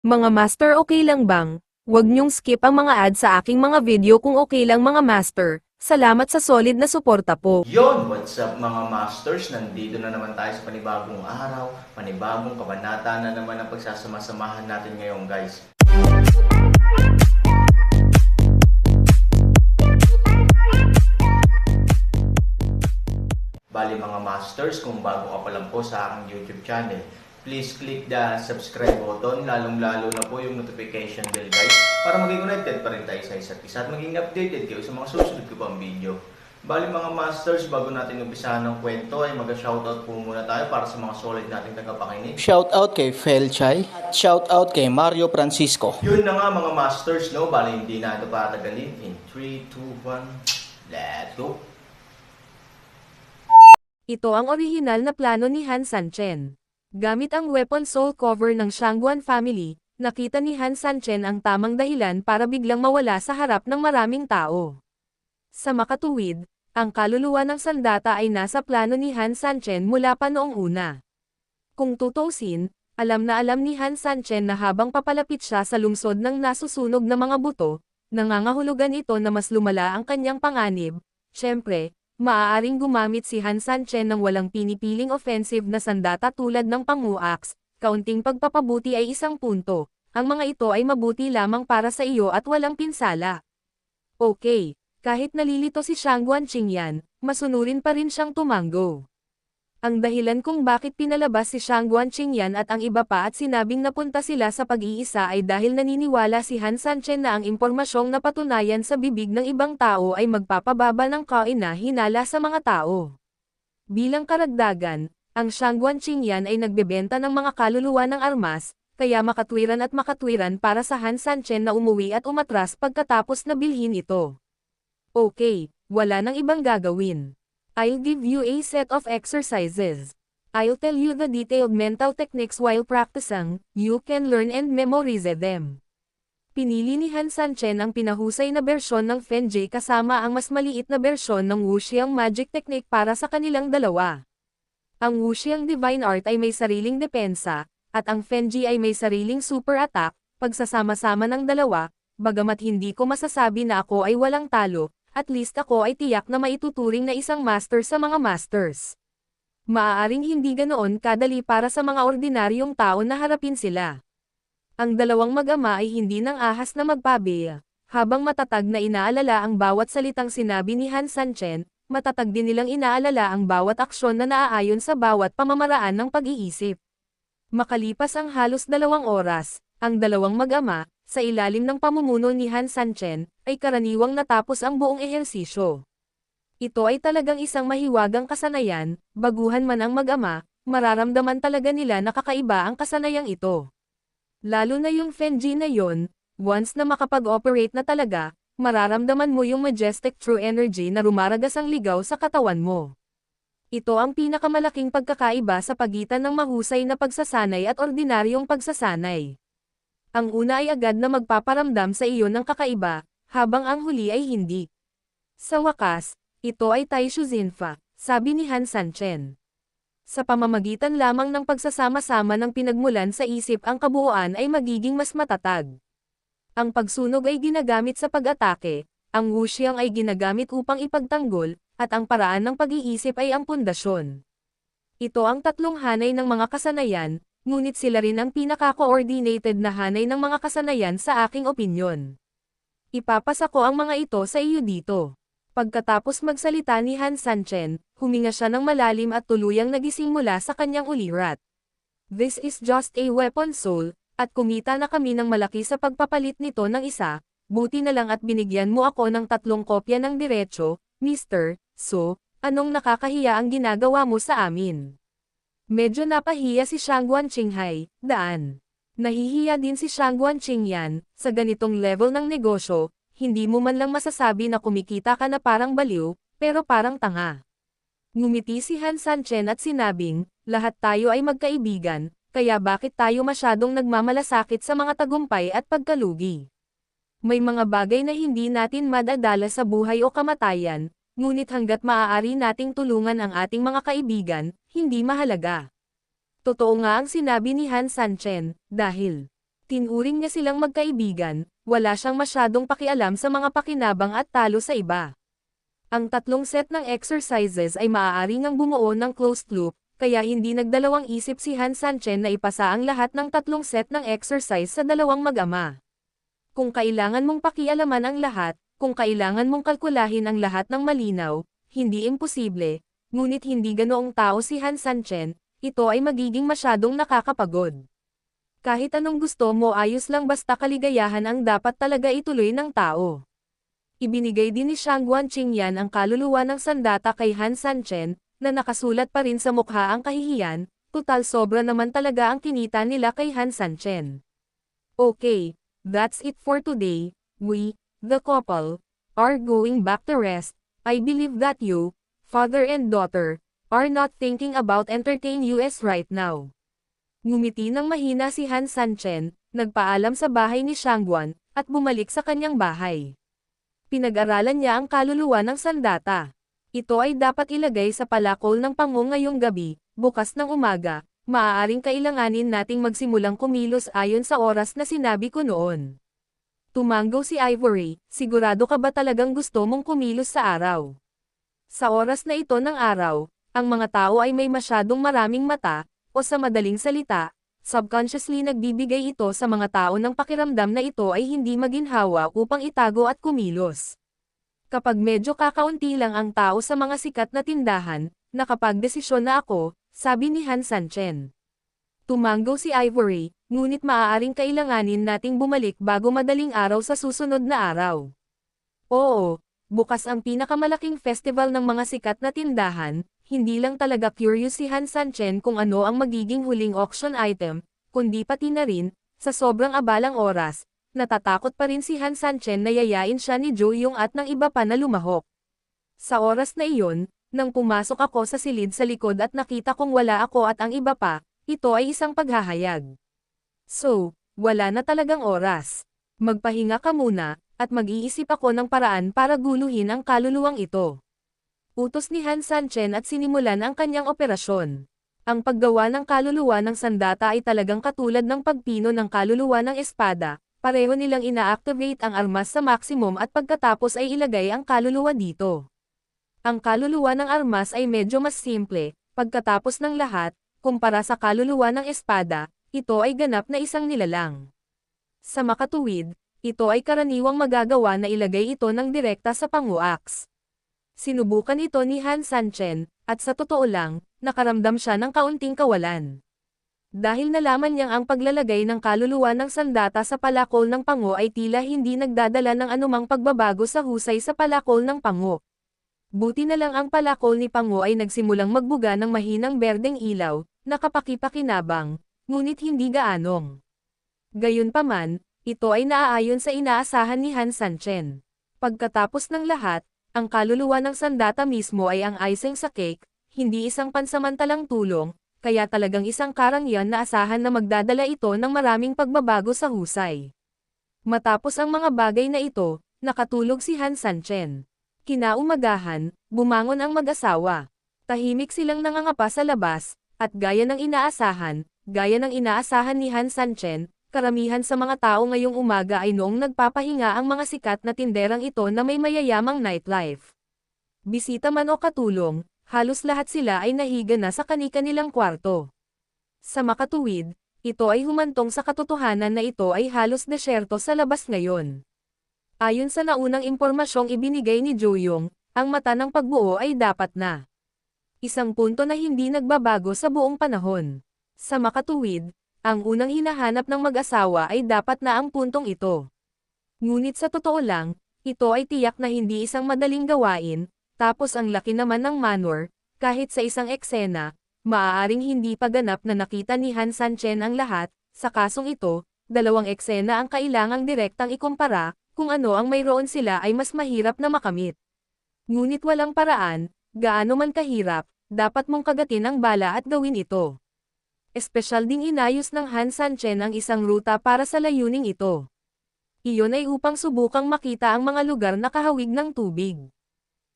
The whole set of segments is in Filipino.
Mga master, okay lang bang? Huwag niyong skip ang mga ad sa aking mga video kung okay lang mga master. Salamat sa solid na suporta po. Yon, what's up mga masters? Nandito na naman tayo sa panibagong araw, panibagong kabanata na naman ang pagsasama-samahan natin ngayon guys. Bali mga masters, kung bago ka pa lang po sa aking YouTube channel, please click the subscribe button, lalong-lalo na po yung notification bell guys, para maging connected pa rin tayo sa isa't isa at maging updated kayo sa mga susunod ko pang video. Bali mga masters, bago natin umpisahan ng kwento ay mag-shoutout po muna tayo para sa mga solid nating tagapakinig. Shoutout kay Felchay at shoutout kay Mario Francisco. Yun na nga mga masters, no? Bali hindi na ito patagalin. In 3, 2, 1, let's go! Ito ang orihinal na plano ni Han Sanchen. Gamit ang weapon soul cover ng Shangguan family, nakita ni Han Sanchen ang tamang dahilan para biglang mawala sa harap ng maraming tao. Sa makatuwid, ang kaluluwa ng sandata ay nasa plano ni Han Sanchen mula pa noong una. Kung tutuusin, alam na alam ni Han Sanchen na habang papalapit siya sa lungsod ng nasusunog na mga buto, nangangahulugan ito na mas lumala ang kanyang panganib. Siyempre, maaaring gumamit si Han Sanchen ng walang pinipiling offensive na sandata tulad ng Pangu-Axe, kaunting pagpapabuti ay isang punto. Ang mga ito ay mabuti lamang para sa iyo at walang pinsala. Okay, kahit nalilito si Shangguan Qingyan, masunurin pa rin siyang tumango. Ang dahilan kung bakit pinalabas si Shangguan Qingyan at ang iba pa at sinabing napunta sila sa pag-iisa ay dahil naniniwala si Han Sanchen na ang impormasyong napatunayan sa bibig ng ibang tao ay magpapababa ng kaina-hinala sa mga tao. Bilang karagdagan, ang Shangguan Qingyan ay nagbebenta ng mga kaluluwa ng armas, kaya makatwiran para sa Han Sanchen na umuwi at umatras pagkatapos na bilhin ito. Okay, wala nang ibang gagawin. I'll give you a set of exercises. I'll tell you the detailed mental techniques while practicing, you can learn and memorize them. Pinili ni Han Sanchen ang pinahusay na bersyon ng Fenji kasama ang mas maliit na bersyon ng Wuxiang Magic Technique para sa kanilang dalawa. Ang Wuxiang Divine Art ay may sariling depensa, at ang Fenji ay may sariling super attack. Pagsasama-sama ng dalawa, bagamat hindi ko masasabi na ako ay walang talo, at least ako ay tiyak na maituturing na isang master sa mga masters. Maaaring hindi ganoon kadali para sa mga ordinaryong tao na harapin sila. Ang dalawang mag-ama ay hindi nang ahas na magpabeya. Habang matatag na inaalala ang bawat salitang sinabi ni Han Sanchen, matatag din nilang inaalala ang bawat aksyon na naaayon sa bawat pamamaraan ng pag-iisip. Makalipas ang halos 2 oras, ang dalawang mag-ama, sa ilalim ng pamumuno ni Han Sanchen, ay karaniwang natapos ang buong ehersisyo. Ito ay talagang isang mahiwagang kasanayan, baguhan man ang mag-ama, mararamdaman talaga nila na kakaiba ang kasanayang ito. Lalo na yung Fenji na yon, once na makapag-operate na talaga, mararamdaman mo yung majestic true energy na rumaragas ang ligaw sa katawan mo. Ito ang pinakamalaking pagkakaiba sa pagitan ng mahusay na pagsasanay at ordinaryong pagsasanay. Ang una ay agad na magpaparamdam sa iyo ng kakaiba, habang ang huli ay hindi. Sa wakas, ito ay Taishu Zinfa, sabi ni Han Sanchen. Sa pamamagitan lamang ng pagsasama-sama ng pinagmulan sa isip ang kabuuan ay magiging mas matatag. Ang pagsunog ay ginagamit sa pag-atake, ang wuxiang ay ginagamit upang ipagtanggol, at ang paraan ng pag-iisip ay ang pundasyon. Ito ang tatlong hanay ng mga kasanayan, ngunit sila rin ang pinaka-coordinated na hanay ng mga kasanayan sa aking opinyon. Ipapasa ko ang mga ito sa iyo dito. Pagkatapos magsalita ni Han Sanchen, huminga siya ng malalim at tuluyang nagising mula sa kanyang ulirat. This is just a weapon soul, at kumita na kami ng malaki sa pagpapalit nito ng isa, buti na lang at binigyan mo ako ng 3 kopya ng diretso, Mr. So, anong nakakahiya ang ginagawa mo sa amin? Medyo napahiya si Shangguan Qinghai, daan. Nahihiya din si Shangguan Qingyan, sa ganitong level ng negosyo, hindi mo man lang masasabi na kumikita ka na parang baliw, pero parang tanga. Ngumiti si Han Sanchen at sinabing, lahat tayo ay magkaibigan, kaya bakit tayo masyadong nagmamalasakit sa mga tagumpay at pagkalugi? May mga bagay na hindi natin madadala sa buhay o kamatayan, ngunit hanggat maaari nating tulungan ang ating mga kaibigan, hindi mahalaga. Totoo nga ang sinabi ni Han Sanchen, dahil Tinuring niya silang magkaibigan, wala siyang masyadong pakialam sa mga pakinabang at talo sa iba. Ang tatlong set ng exercises ay maaari ngang bumuo ng closed loop, kaya hindi nagdalawang isip si Han Sanchen na ipasa ang lahat ng tatlong set ng exercise sa dalawang mag-ama. Kung kailangan mong pakialaman ang lahat, kung kailangan mong kalkulahin ang lahat ng malinaw, hindi imposible, ngunit hindi ganoong tao si Han Sanchen, ito ay magiging masyadong nakakapagod. Kahit anong gusto mo ayos lang basta kaligayahan ang dapat talaga ituloy ng tao. Ibinigay din ni Shang Guanqingyan ang kaluluwa ng sandata kay Han Sanchen, na nakasulat pa rin sa mukha ang kahihiyan, total sobra naman talaga ang kinita nila kay Han Sanchen. Okay, that's it for today. We, the couple, are going back to rest. I believe that you, father and daughter, are not thinking about entertain us right now. Ngumiti ng mahina si Han Sanchen, nagpaalam sa bahay ni Shangguan, at bumalik sa kanyang bahay. Pinag-aralan niya ang kaluluwa ng sandata. Ito ay dapat ilagay sa palakol ng pango ngayong gabi, bukas ng umaga, maaaring kailanganin nating magsimulang kumilos ayon sa oras na sinabi ko noon. Tumango si Ivory, sigurado ka ba talagang gusto mong kumilos sa araw? Sa oras na ito ng araw, ang mga tao ay may masyadong maraming mata, o sa madaling salita, subconsciously nagbibigay ito sa mga tao ng pakiramdam na ito ay hindi maginhawa upang itago at kumilos. Kapag medyo kakaunti lang ang tao sa mga sikat na tindahan, nakapagdesisyon na ako, sabi ni Han Sanchen. Tumango si Ivory, ngunit maaaring kailanganin nating bumalik bago madaling araw sa susunod na araw. Oo, bukas ang pinakamalaking festival ng mga sikat na tindahan. Hindi lang talaga curious si Han Sanchen kung ano ang magiging huling auction item, kundi pati na rin, sa sobrang abalang oras, natatakot pa rin si Han Sanchen na yayain siya ni Jo Young at ng iba pa na lumahok. Sa oras na iyon, nang pumasok ako sa silid sa likod at nakita kong wala ako at ang iba pa, ito ay isang paghahayag. So, wala na talagang oras. Magpahinga ka muna, at mag-iisip ako ng paraan para guluhin ang kaluluwang ito. Utos ni Han Sanchen at sinimulan ang kanyang operasyon. Ang paggawa ng kaluluwa ng sandata ay talagang katulad ng pagpino ng kaluluwa ng espada, pareho nilang ina-activate ang armas sa maximum at pagkatapos ay ilagay ang kaluluwa dito. Ang kaluluwa ng armas ay medyo mas simple, pagkatapos ng lahat, kumpara sa kaluluwa ng espada, ito ay ganap na isang nilalang. Sa makatuwid, ito ay karaniwang magagawa na ilagay ito ng direkta sa panguaks. Sinubukan ito ni Han Sanchen, at sa totoo lang, nakaramdam siya ng kaunting kawalan. Dahil nalaman niyang ang paglalagay ng kaluluwa ng sandata sa palakol ng pango ay tila hindi nagdadala ng anumang pagbabago sa husay sa palakol ng pango. Buti na lang ang palakol ni pango ay nagsimulang magbuga ng mahinang berdeng ilaw, nakapakipakinabang, ngunit hindi gaanong. Gayunpaman, ito ay naaayon sa inaasahan ni Han Sanchen. Pagkatapos ng lahat, ang kaluluwa ng sandata mismo ay ang icing sa cake, hindi isang pansamantalang tulong, kaya talagang isang karangyan na asahan na magdadala ito ng maraming pagbabago sa husay. Matapos ang mga bagay na ito, nakatulog si Han Sanchen. Kinaumagahan, bumangon ang mag-asawa. Tahimik silang nangangapa sa labas, at gaya ng inaasahan ni Han Sanchen, karamihan sa mga tao ngayong umaga ay noong nagpapahinga ang mga sikat na tinderang ito na may mayayamang nightlife. Bisita man o katulong, halos lahat sila ay nahiga na sa kani-kanilang kwarto. Sa makatuwid, ito ay humantong sa katotohanan na ito ay halos desyerto sa labas ngayon. Ayon sa naunang impormasyong ibinigay ni Jo Young, ang mata ng pagbuo ay dapat na. Isang punto na hindi nagbabago sa buong panahon. Sa makatuwid, ang unang hinahanap ng mag-asawa ay dapat na ang puntong ito. Ngunit sa totoo lang, ito ay tiyak na hindi isang madaling gawain, tapos ang laki naman ng manor, kahit sa isang eksena, maaaring hindi pa ganap na nakita ni Han Sanchen ang lahat, sa kasong ito, dalawang eksena ang kailangang direktang ikumpara, kung ano ang mayroon sila ay mas mahirap na makamit. Ngunit walang paraan, gaano man kahirap, dapat mong kagatin ang bala at gawin ito. Espesyal ding inayos ng Han Sanchen ang isang ruta para sa layuning ito. Iyon ay upang subukang makita ang mga lugar na kahawig ng tubig.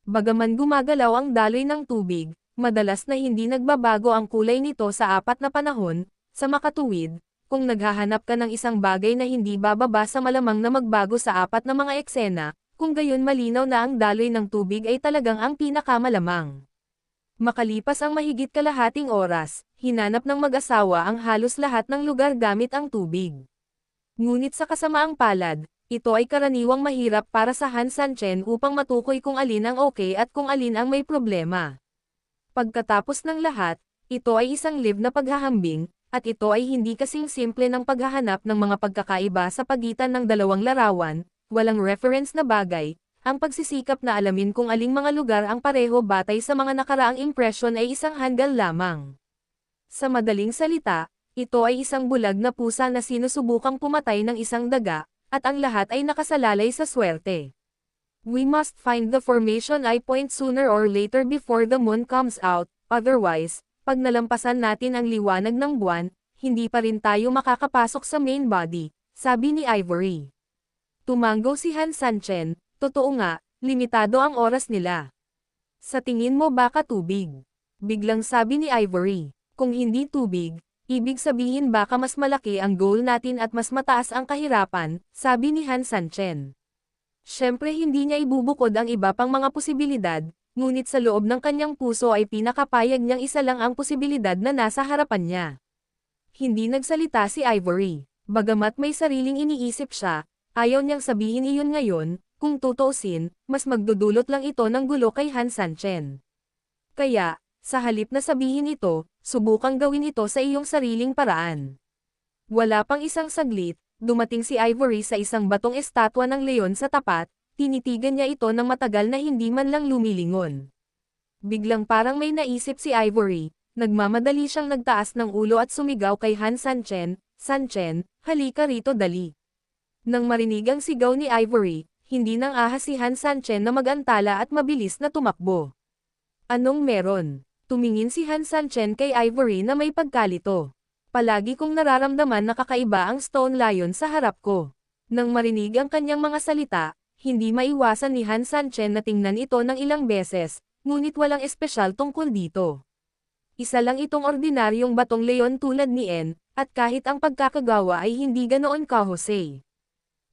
Bagaman gumagalaw ang daloy ng tubig, madalas na hindi nagbabago ang kulay nito sa apat na panahon, sa makatuwid, kung naghahanap ka ng isang bagay na hindi bababa sa malamang na magbago sa 4 na mga eksena, kung gayon malinaw na ang daloy ng tubig ay talagang ang pinakamalamang. Makalipas ang mahigit kalahating oras, hinanap ng mag-asawa ang halos lahat ng lugar gamit ang tubig. Ngunit sa kasamaang palad, ito ay karaniwang mahirap para sa Han Sanchen upang matukoy kung alin ang okay at kung alin ang may problema. Pagkatapos ng lahat, ito ay isang live na paghahambing, at ito ay hindi kasing simple ng paghahanap ng mga pagkakaiba sa pagitan ng dalawang larawan, walang reference na bagay. Ang pagsisikap na alamin kung aling mga lugar ang pareho batay sa mga nakaraang impresyon ay isang hanggal lamang. Sa madaling salita, ito ay isang bulag na pusa na sinusubukang pumatay ng isang daga, at ang lahat ay nakasalalay sa swerte. We must find the formation I point sooner or later before the moon comes out, otherwise, pag nalampasan natin ang liwanag ng buwan, hindi pa rin tayo makakapasok sa main body, sabi ni Ivory. Tumango si Han Sanchen. Totoo nga, limitado ang oras nila. Sa tingin mo baka tubig? Biglang sabi ni Ivory. Kung hindi tubig, ibig sabihin baka mas malaki ang goal natin at mas mataas ang kahirapan, sabi ni Han Sanchen. Siyempre hindi niya ibubukod ang iba pang mga posibilidad, ngunit sa loob ng kanyang puso ay pinakapayag niyang isa lang ang posibilidad na nasa harapan niya. Hindi nagsalita si Ivory. Bagamat may sariling iniisip siya, ayaw niyang sabihin iyon ngayon. Kung tutuusin, mas magdudulot lang ito ng gulo kay Han Sanchen. Kaya, sa halip na sabihin ito, subukang gawin ito sa iyong sariling paraan. Wala pang isang saglit, dumating si Ivory sa isang batong estatwa ng leon sa tapat, tinitigan niya ito ng matagal na hindi man lang lumilingon. Biglang parang may naisip si Ivory, nagmamadali siyang nagtaas ng ulo at sumigaw kay Han Sanchen, "Sanchen, halika rito dali." Nang marinig ang sigaw ni Ivory, hindi nang ahas si Han Sanchen na mag-antala at mabilis na tumakbo. Anong meron? Tumingin si Han Sanchen kay Ivory na may pagkalito. Palagi kong nararamdaman na kakaiba ang Stone Lion sa harap ko. Nang marinig ang kanyang mga salita, hindi maiwasan ni Han Sanchen na tingnan ito ng ilang beses, ngunit walang espesyal tungkol dito. Isa lang itong ordinaryong batong leon tulad ni En, at kahit ang pagkakagawa ay hindi ganoon kahusay.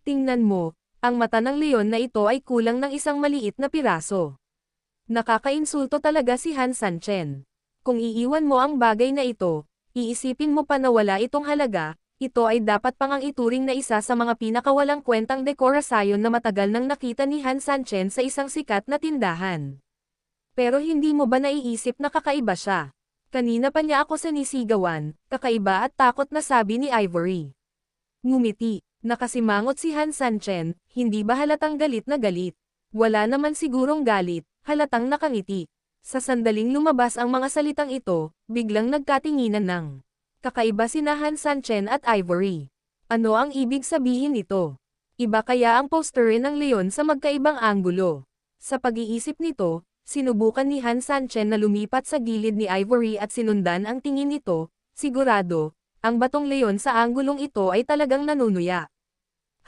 Tingnan mo. Ang mata ng leon na ito ay kulang ng isang maliit na piraso. Nakakainsulto talaga si Han Sanchen. Kung iiwan mo ang bagay na ito, iisipin mo pa na wala itong halaga, ito ay dapat pang ang ituring na isa sa mga pinakawalang kwentang dekorasyon na matagal nang nakita ni Han Sanchen sa isang sikat na tindahan. Pero hindi mo ba naiisip na kakaiba siya? Kanina pa niya ako sinisigawan, kakaiba at takot na sabi ni Ivory. Ngumiti. Nakasimangot si Han Sanchen, hindi ba halatang galit na galit? Wala naman sigurong galit, halatang nakangiti. Sa sandaling lumabas ang mga salitang ito, biglang nagkatinginan ng kakaiba sina Han Sanchen at Ivory. Ano ang ibig sabihin nito? Iba kaya ang poster ng leon sa magkaibang anggulo? Sa pag-iisip nito, sinubukan ni Han Sanchen na lumipat sa gilid ni Ivory at sinundan ang tingin nito, sigurado. Ang batong leon sa anggulong ito ay talagang nanunuya.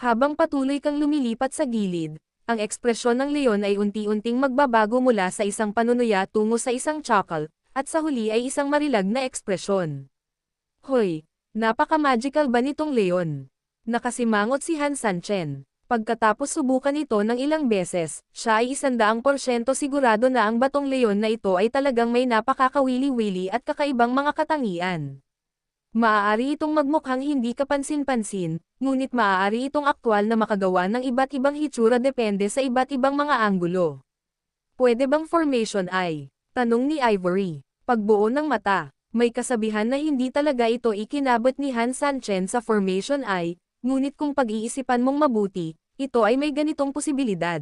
Habang patuloy kang lumilipat sa gilid, ang ekspresyon ng leon ay unti-unting magbabago mula sa isang panunuya tungo sa isang chuckle, at sa huli ay isang marilag na ekspresyon. Hoy, napaka-magical ba nitong leon? Nakasimangot si Han Sanchen. Pagkatapos subukan ito ng ilang beses, siya ay 100% sigurado na ang batong leon na ito ay talagang may napakakawili-wili at kakaibang mga katangian. Maaari itong magmukhang hindi kapansin-pansin, ngunit maaari itong aktwal na makagawa ng iba't ibang hitsura depende sa iba't ibang mga anggulo. Pwede bang formation ay? Tanong ni Ivory. Pagbuo ng mata. May kasabihan na hindi talaga ito ikinabot ni Han Sanchen sa formation ay, ngunit kung pag-iisipan mong mabuti, ito ay may ganitong posibilidad.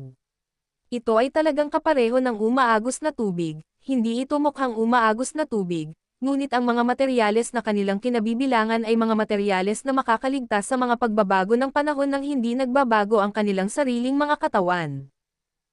Ito ay talagang kapareho ng umaagos na tubig, hindi ito mukhang umaagos na tubig. Ngunit ang mga materyales na kanilang kinabibilangan ay mga materyales na makakaligtas sa mga pagbabago ng panahon nang hindi nagbabago ang kanilang sariling mga katawan.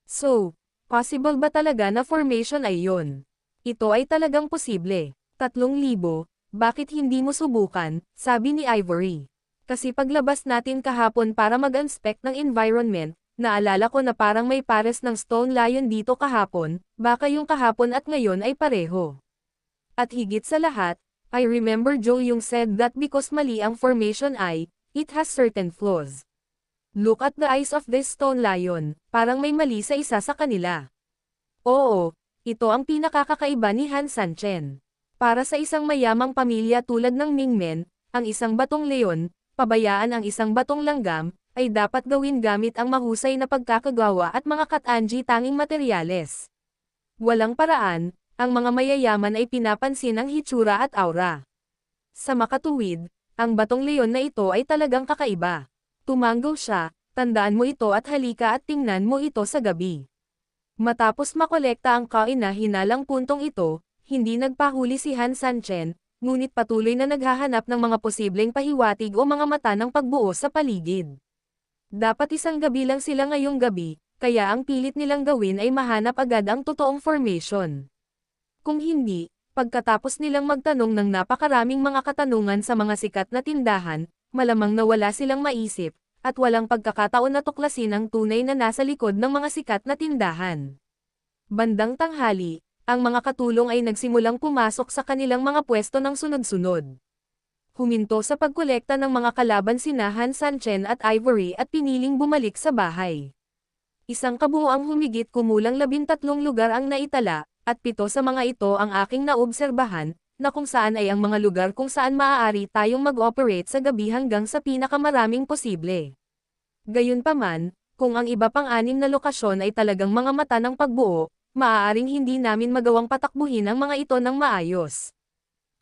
So, possible ba talaga na formation ay yon? Ito ay talagang posible. 3,000, bakit hindi mo subukan, sabi ni Ivory. Kasi paglabas natin kahapon para mag-inspect ng environment, naalala ko na parang may pares ng Stone Lion dito kahapon, baka yung kahapon at ngayon ay pareho. At higit sa lahat, I remember Jo Yung said that because mali ang formation ay, it has certain flaws. Look at the eyes of this stone lion, parang may mali sa isa sa kanila. Oo, ito ang pinakakakaiba ni Han Sanchen. Para sa isang mayamang pamilya tulad ng Mingmen, ang isang batong leon, pabayaan ang isang batong langgam, ay dapat gawin gamit ang mahusay na pagkakagawa at mga katanji tanging materyales. Walang paraan, ang mga mayayaman ay pinapansin ang hitsura at aura. Sa makatuwid, ang batong leon na ito ay talagang kakaiba. Tumanggo siya, tandaan mo ito at halika at tingnan mo ito sa gabi. Matapos makolekta ang kain na hinalang puntong ito, hindi nagpahuli si Han Sanchen, ngunit patuloy na naghahanap ng mga posibleng pahiwatig o mga mata ng pagbuo sa paligid. Dapat isang gabi lang sila ngayong gabi, kaya ang pilit nilang gawin ay mahanap agad ang totoong formation. Kung hindi, pagkatapos nilang magtanong ng napakaraming mga katanungan sa mga sikat na tindahan, malamang na wala silang maisip, at walang pagkakataon na tuklasin ang tunay na nasa likod ng mga sikat na tindahan. Bandang tanghali, ang mga katulong ay nagsimulang pumasok sa kanilang mga pwesto ng sunod-sunod. Huminto sa pagkolekta ng mga kalaban sina Han Sanchen at Ivory at piniling bumalik sa bahay. Isang kabuoang humigit kumulang 13 lugar ang naitala, at 7 sa mga ito ang aking naobserbahan, na kung saan ay ang mga lugar kung saan maaari tayong mag-operate sa gabi hanggang sa pinakamaraming posible. Gayunpaman, kung ang iba pang 6 na lokasyon ay talagang mga mata ng pagbuo, maaaring hindi namin magawang patakbuhin ang mga ito ng maayos.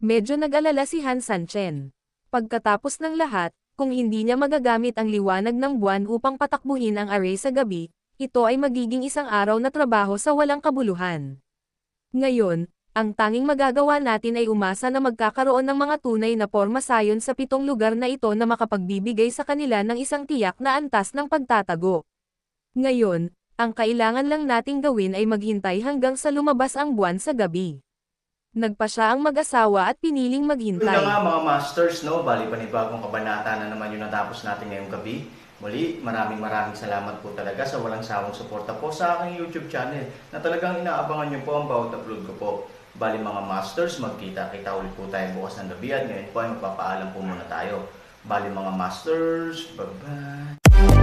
Medyo nag-alala si Han Sanchen. Pagkatapos ng lahat, kung hindi niya magagamit ang liwanag ng buwan upang patakbuhin ang array sa gabi, ito ay magiging isang araw na trabaho sa walang kabuluhan. Ngayon, ang tanging magagawa natin ay umasa na magkakaroon ng mga tunay na porma sayon sa 7 lugar na ito na makapagbibigay sa kanila ng isang tiyak na antas ng pagtatago. Ngayon, ang kailangan lang nating gawin ay maghintay hanggang sa lumabas ang buwan sa gabi. Nagpa siya ang mag-asawa at piniling Yun maghintay. na nga mga masters, no? Bali panibagong kabanata na naman yung natapos natin ngayong gabi. Muli, maraming salamat po talaga sa walang sawang suporta po sa aking YouTube channel na talagang inaabangan nyo po ang bawat upload ko po. Bali mga masters, magkita-kita ulit po tayo bukas ng gabi at ngayon po ay magpapaalam po muna tayo. Bali mga masters, bye-bye!